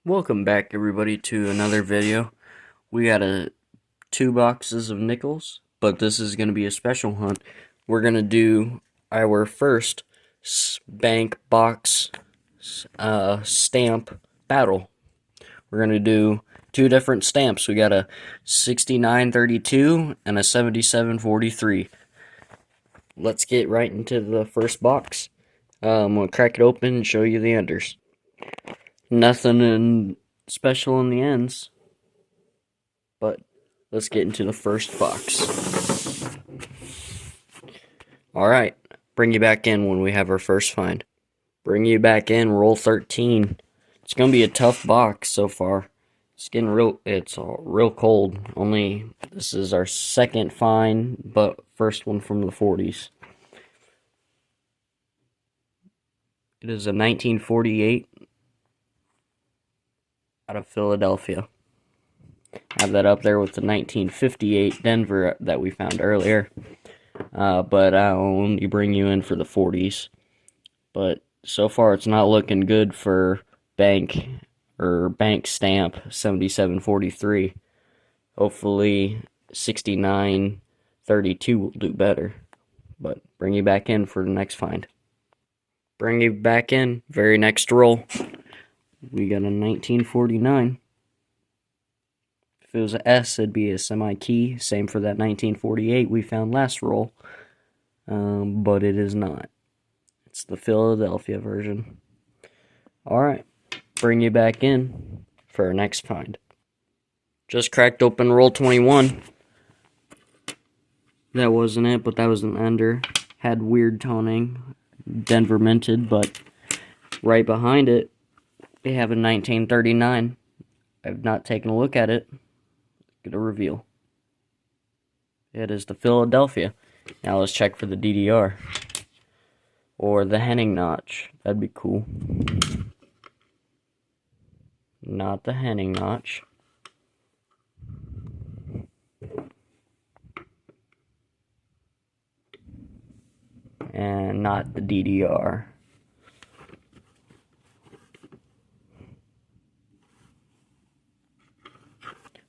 Welcome back everybody to another video. We got two boxes of nickels, but this is going to be a special hunt. We're going to do our first bank box stamp battle. We're going to do two different stamps. We got a 6932 and a 7743. Let's get right into the first box. I'm going to crack it open and show you the enders. Nothing special in the ends, but let's get into the first box. Alright, bring you back in when we have our first find. Bring you back in, roll 13. It's going to be a tough box so far. It's real cold. This is our second find, but first one from the 40s. It is a 1948 out of Philadelphia. Have that up there with the 1958 Denver that we found earlier. But I'll only bring you in for the 40s. But so far it's not looking good for bank stamp 7743. Hopefully 6932 will do better. But bring you back in for the next find. Bring you back in, very next roll. We got a 1949. If it was an S, it'd be a semi-key. Same for that 1948 we found last roll. But it is not. It's the Philadelphia version. Alright, bring you back in for our next find. Just cracked open roll 21. That wasn't it, but that was an ender. Had weird toning. Denver minted, but right behind it, we have a 1939. I've not taken a look at it. Gonna reveal. It is the Philadelphia. Now let's check for the DDR. Or the Henning notch. That'd be cool. Not the Henning notch. And not the DDR.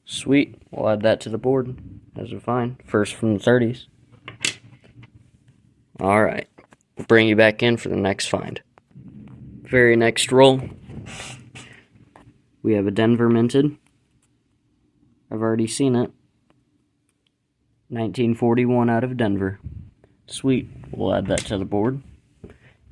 Sweet, we'll add that to the board as a find. First from the 30s. Alright, we'll bring you back in for the next find. Very next roll, we have a Denver minted. I've already seen it. 1941 out of Denver. Sweet, we'll add that to the board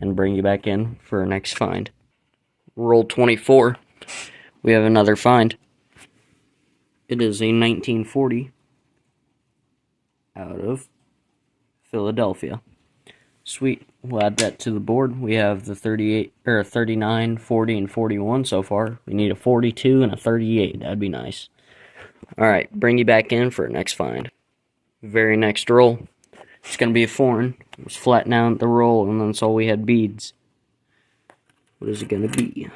and bring you back in for our next find. Roll 24, we have another find. It is a 1940 out of Philadelphia. Sweet, we'll add that to the board. We have the 39, 40, and 41 so far. We need a 42 and a 38. That'd be nice. Alright, bring you back in for our next find. Very next roll. It's going to be a foreign. Let's flatten out the roll, and that's all we had beads. What is it going to be?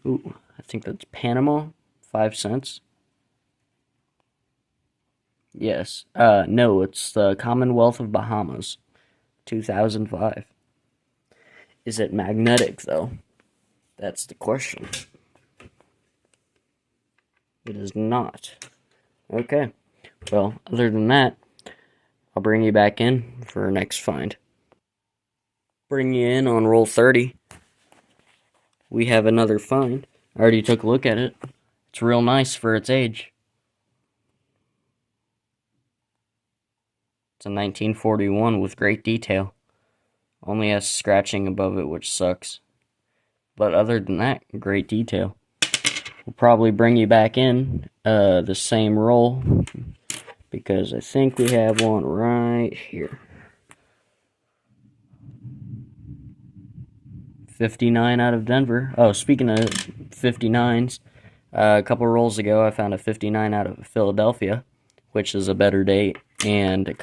Ooh, I think that's Panama. 5 cents. Yes. No, it's the Commonwealth of Bahamas. 2005. Is it magnetic, though? That's the question. It is not. Okay. Well, other than that, I'll bring you back in for our next find. Bring you in on roll 30. We have another find. I already took a look at it. It's real nice for its age. It's a 1941 with great detail. Only has scratching above it, which sucks. But other than that, great detail. We'll probably bring you back in the same roll, because I think we have one right here. 59 out of Denver. Oh, speaking of 59s, a couple rolls ago I found a 59 out of Philadelphia, which is a better date, and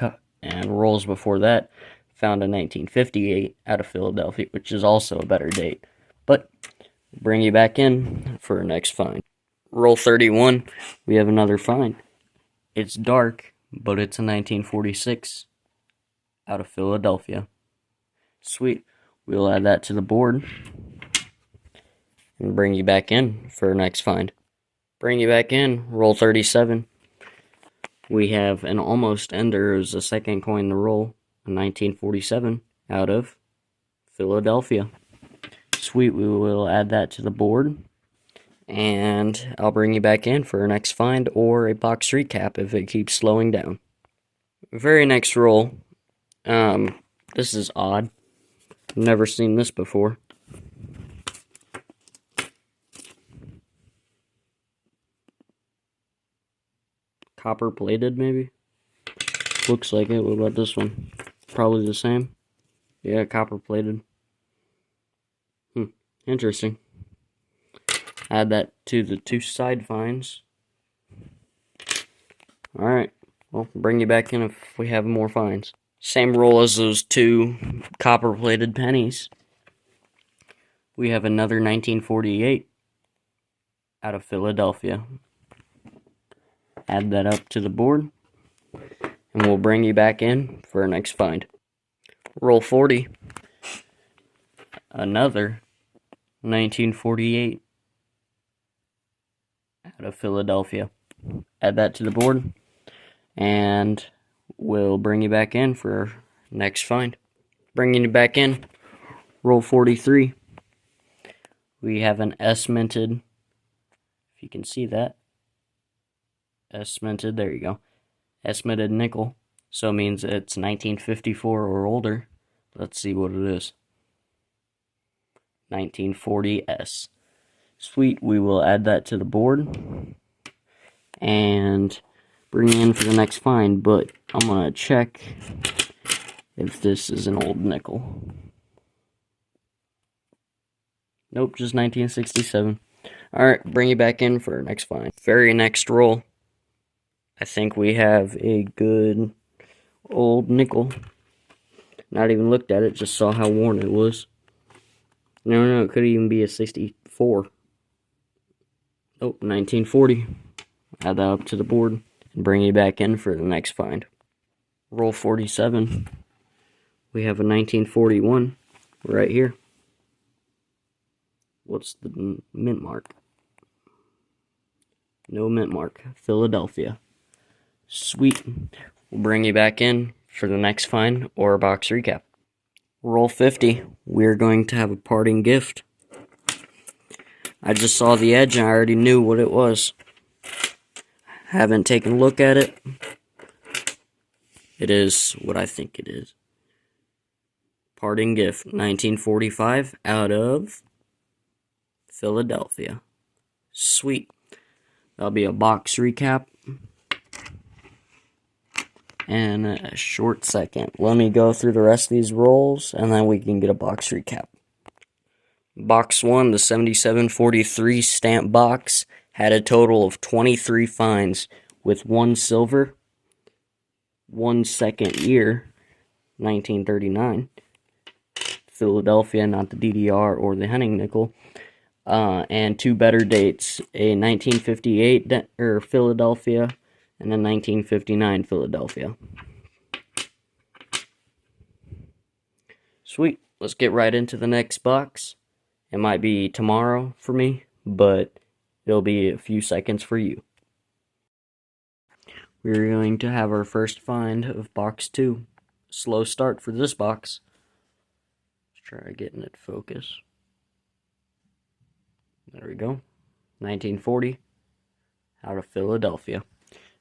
rolls before that found a 1958 out of Philadelphia, which is also a better date. But bring you back in for our next find. Roll 31, we have another find. It's dark, but it's a 1946 out of Philadelphia. Sweet. We'll add that to the board and bring you back in for our next find. Bring you back in, roll 37. We have an almost ender as the second coin to roll, a 1947 out of Philadelphia. Sweet, we will add that to the board. And I'll bring you back in for our next find or a box recap if it keeps slowing down. Very next roll. This is odd. Never seen this before. Copper plated, maybe? Looks like it. What about this one? Probably the same. Yeah, copper plated. Interesting. Add that to the two side finds. Alright, well, bring you back in if we have more finds. Same roll as those two copper plated pennies. We have another 1948 out of Philadelphia. Add that up to the board, and we'll bring you back in for our next find. Roll 40. Another 1948 out of Philadelphia. Add that to the board, and we'll bring you back in for our next find. Bringing you back in, roll 43. We have an S-minted, if you can see that. S-minted, there you go. S-minted nickel, so it means it's 1954 or older. Let's see what it is. 1940S. Sweet, we will add that to the board and bring it in for the next find, but I'm going to check if this is an old nickel. Nope, just 1967. Alright, bring you back in for our next find. Very next roll. I think we have a good old nickel. Not even looked at it, just saw how worn it was. No, it could even be a 64. Nope, 1940. Add that up to the board and bring you back in for the next find. Roll 47. We have a 1941 right here. What's the mint mark? No mint mark. Philadelphia. Sweet. We'll bring you back in for the next find or a box recap. Roll 50. We're going to have a parting gift. I just saw the edge and I already knew what it was. Haven't taken a look at it. It is what I think it is. Parting gift, 1945 out of Philadelphia. Sweet. That'll be a box recap. In a short second. Let me go through the rest of these rolls, and then we can get a box recap. Box 1, the 7743 stamp box, had a total of 23 finds, with 1 silver, 1 second year, 1939, Philadelphia, not the DDR or the Henning nickel, and 2 better dates, a 1958 Philadelphia, and a 1959 Philadelphia. Sweet. Let's get right into the next box. It might be tomorrow for me, but it'll be a few seconds for you. We're going to have our first find of box 2. Slow start for this box. Let's try getting it focused. There we go. 1940 out of Philadelphia.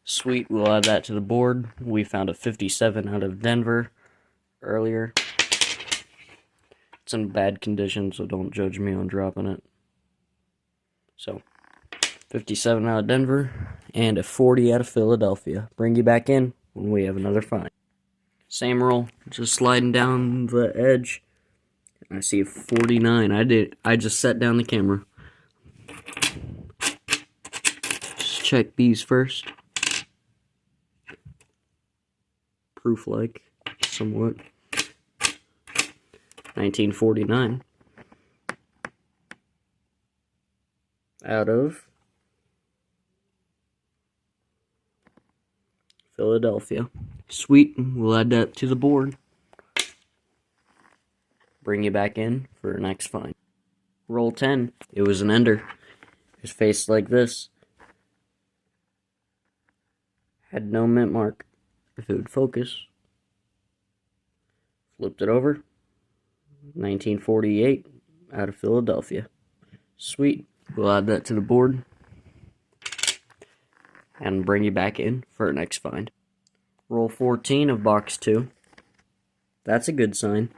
Sweet, we'll add that to the board. We found a 57 out of Denver earlier. It's in bad condition, so don't judge me on dropping it. So, 57 out of Denver, and a 40 out of Philadelphia. Bring you back in when we have another find. Same roll, just sliding down the edge. I see a 49. I just set down the camera. Just check these first. Proof-like, somewhat. 1949. Out of Philadelphia. Sweet, we'll add that to the board. Bring you back in for our next find. Roll 10. It was an ender. His face like this. Had no mint mark. If it would focus. Flipped it over. 1948 out of Philadelphia. Sweet. We'll add that to the board and bring you back in for our next find. Roll 14 of box 2. That's a good sign.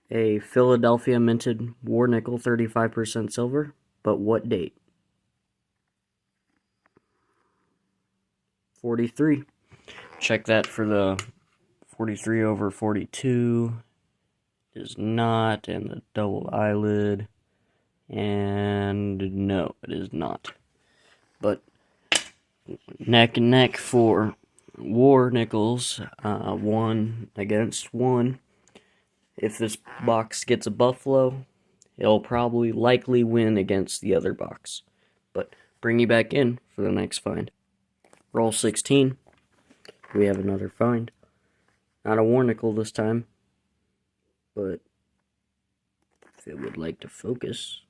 A Philadelphia minted war nickel, 35% silver, but what date? 43. Check that for the 43 over 42. Is not, and the double eyelid, and no, it is not. But neck and neck for war nickels, 1 against 1. If this box gets a buffalo, it'll probably likely win against the other box. But bring you back in for the next find. Roll 16. We have another find. Not a war nickel this time, but if it would like to focus.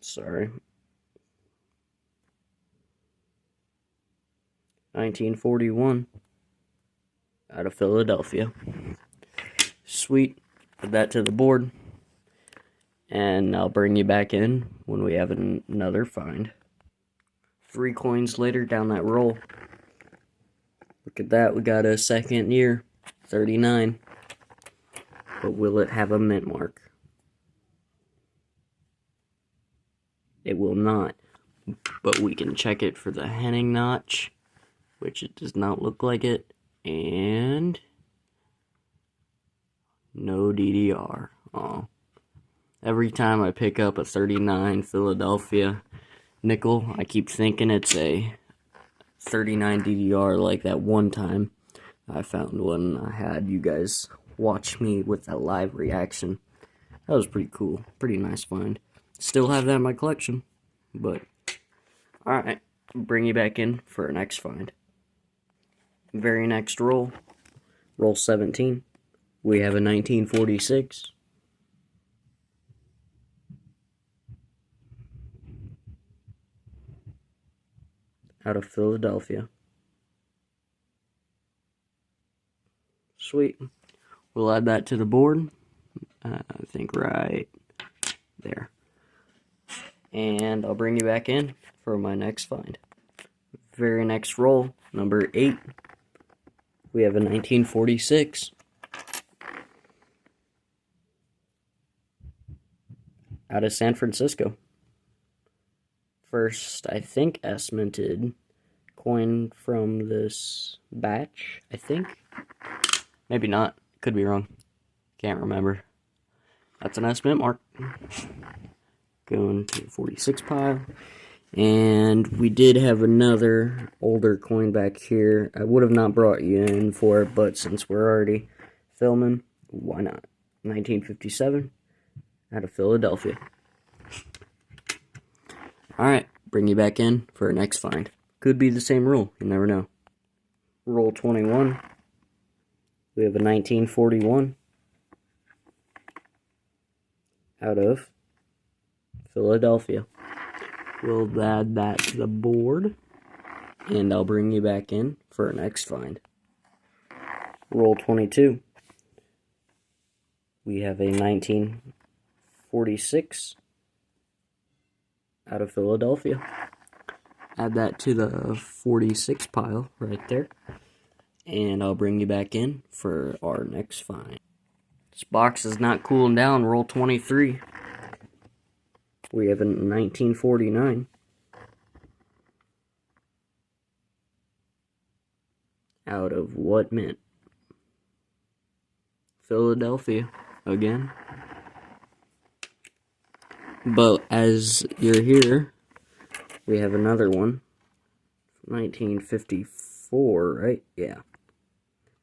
Sorry. 1941 out of Philadelphia. Sweet. Add that to the board. And I'll bring you back in when we have another find. 3 coins later down that roll. Look at that, we got a second year, 39. But will it have a mint mark? It will not. But we can check it for the Henning notch, which it does not look like it. And no DDR. Oh. Every time I pick up a 39 Philadelphia nickel, I keep thinking it's a 39 DDR, like that one time I found one. I had you guys watch me with that live reaction. That was pretty cool. Pretty nice find. Still have that in my collection. But, alright. Bring you back in for our next find. Very next roll. Roll 17. We have a 1946. Out of Philadelphia. Sweet. We'll add that to the board. I think right there. And I'll bring you back in for my next find. Very next roll, number 8. We have a 1946. Out of San Francisco. First, I think, S-minted coin from this batch, I think. Maybe not. Could be wrong. Can't remember. That's an S-mint mark. Going to the 46 pile. And we did have another older coin back here. I would have not brought you in for it, but since we're already filming, why not? 1957 out of Philadelphia. Alright, bring you back in for our next find. Could be the same rule, you never know. Roll 21. We have a 1941 out of Philadelphia. We'll add that to the board, and I'll bring you back in for our next find. Roll 22. We have a 1946 out of Philadelphia. Add that to the 46 pile right there, and I'll bring you back in for our next find. This box is not cooling down. Roll 23. We have a 1949 out of what mint? Philadelphia again. But as you're here, we have another one. 1954, right? Yeah.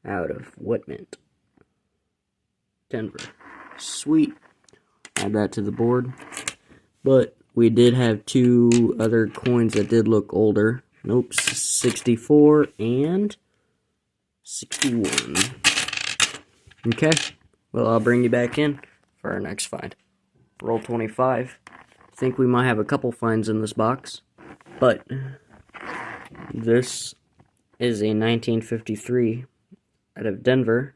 Out of what mint? Denver. Sweet. Add that to the board. But we did have 2 other coins that did look older. Nope, 64 and 61. Okay, well, I'll bring you back in for our next find. Roll 25. I think we might have a couple finds in this box, but this is a 1953 out of Denver.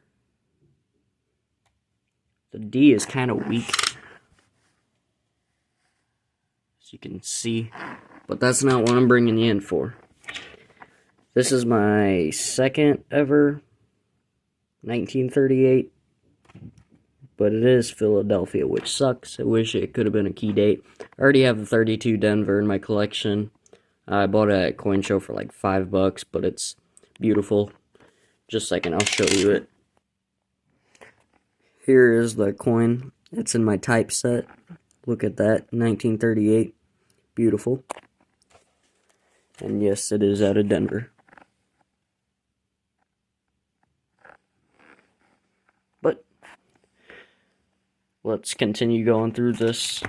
The D is kind of weak, as you can see, but that's not what I'm bringing you in for. This is my second ever 1938, but it is Philadelphia, which sucks. I wish it could have been a key date. I already have the 32 Denver in my collection. I bought it at Coin Show for like $5, but it's beautiful. Just a second, I'll show you it. Here is the coin. It's in my typeset. Look at that, 1938. Beautiful. And yes, it is out of Denver. But let's continue going through this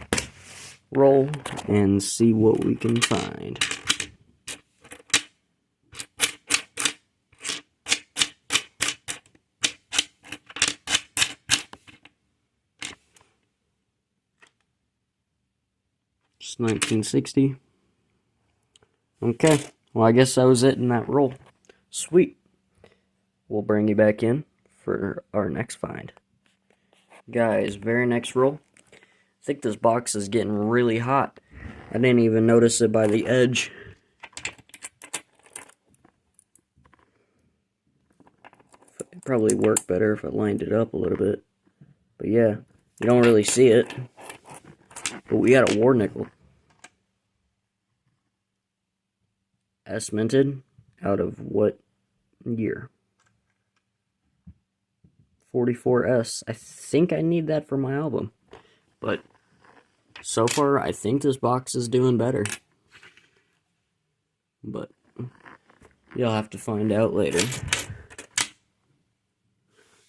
roll and see what we can find. It's 1960. Okay, well, I guess that was it in that roll. Sweet. We'll bring you back in for our next find. Guys, very next roll. I think this box is getting really hot. I didn't even notice it by the edge. It'd probably work better if I lined it up a little bit. But yeah, you don't really see it. But we got a war nickel. S minted out of what year? 44S. I think I need that for my album. But so far, I think this box is doing better. But you'll have to find out later.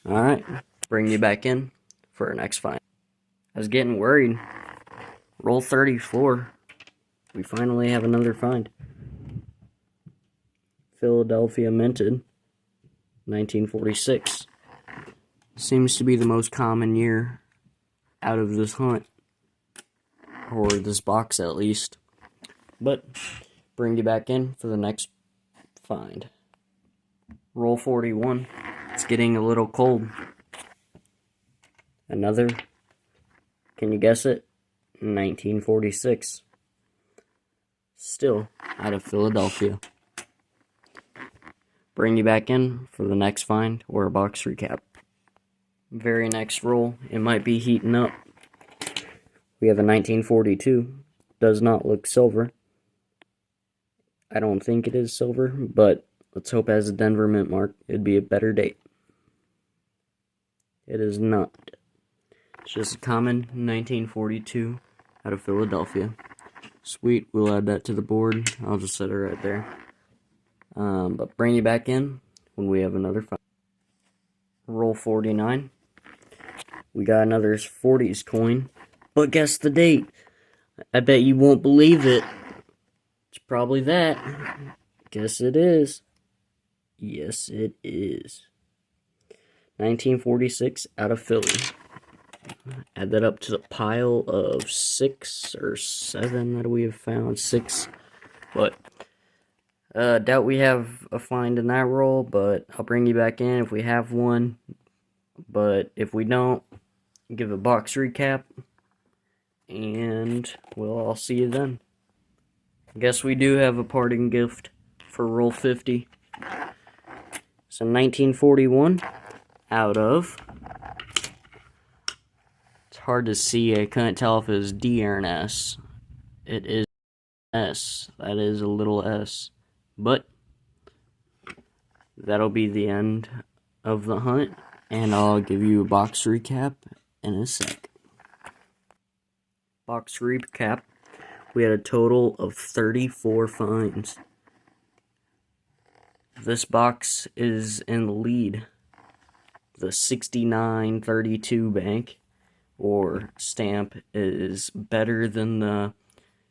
Alright, bring you back in for our next find. I was getting worried. Roll 34. We finally have another find. Philadelphia minted, 1946. Seems to be the most common year out of this hunt, or this box at least. But bring you back in for the next find. Roll 41. It's getting a little cold. Another, can you guess it? 1946. Still out of Philadelphia. Bring you back in for the next find or a box recap. Very next roll, it might be heating up. We have a 1942. Does not look silver. I don't think it is silver, but let's hope it has a Denver mint mark. It'd be a better date. It is not. It's just a common 1942 out of Philadelphia. Sweet, we'll add that to the board. I'll just set it right there. But bring you back in when we have another find. Roll 49. We got another 40s coin. But guess the date. I bet you won't believe it. It's probably that. Guess it is. Yes, it is. 1946 out of Philly. Add that up to the pile of 6 or 7 that we have found. 6. But doubt we have a find in that roll, but I'll bring you back in if we have one. But if we don't, give a box recap, and well, I'll see you then. Guess we do have a parting gift for roll 50. So 1941 out of, it's hard to see, I couldn't tell if it was D or an S. It is S, that is a little S. But that'll be the end of the hunt, and I'll give you a box recap in a sec. Box recap. We had a total of 34 finds. This box is in the lead. The 6932 bank or stamp is better than the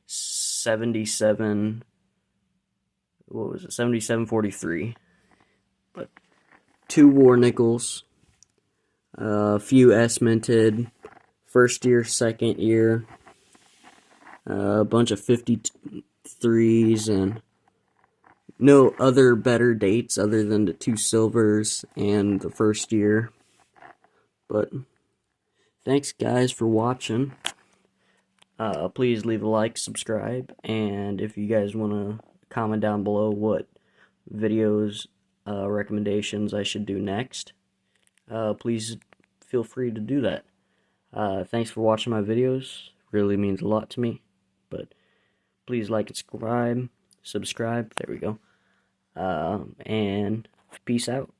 77 what was it, 77.43. But 2 war nickels, a few S minted, first year, second year, a bunch of 53s, and no other better dates other than the 2 silvers and the first year. But thanks guys for watching. Please leave a like, subscribe, and if you guys want to comment down below what videos, recommendations I should do next, please feel free to do that. Thanks for watching my videos. Really means a lot to me. But please like and subscribe. There we go. And peace out.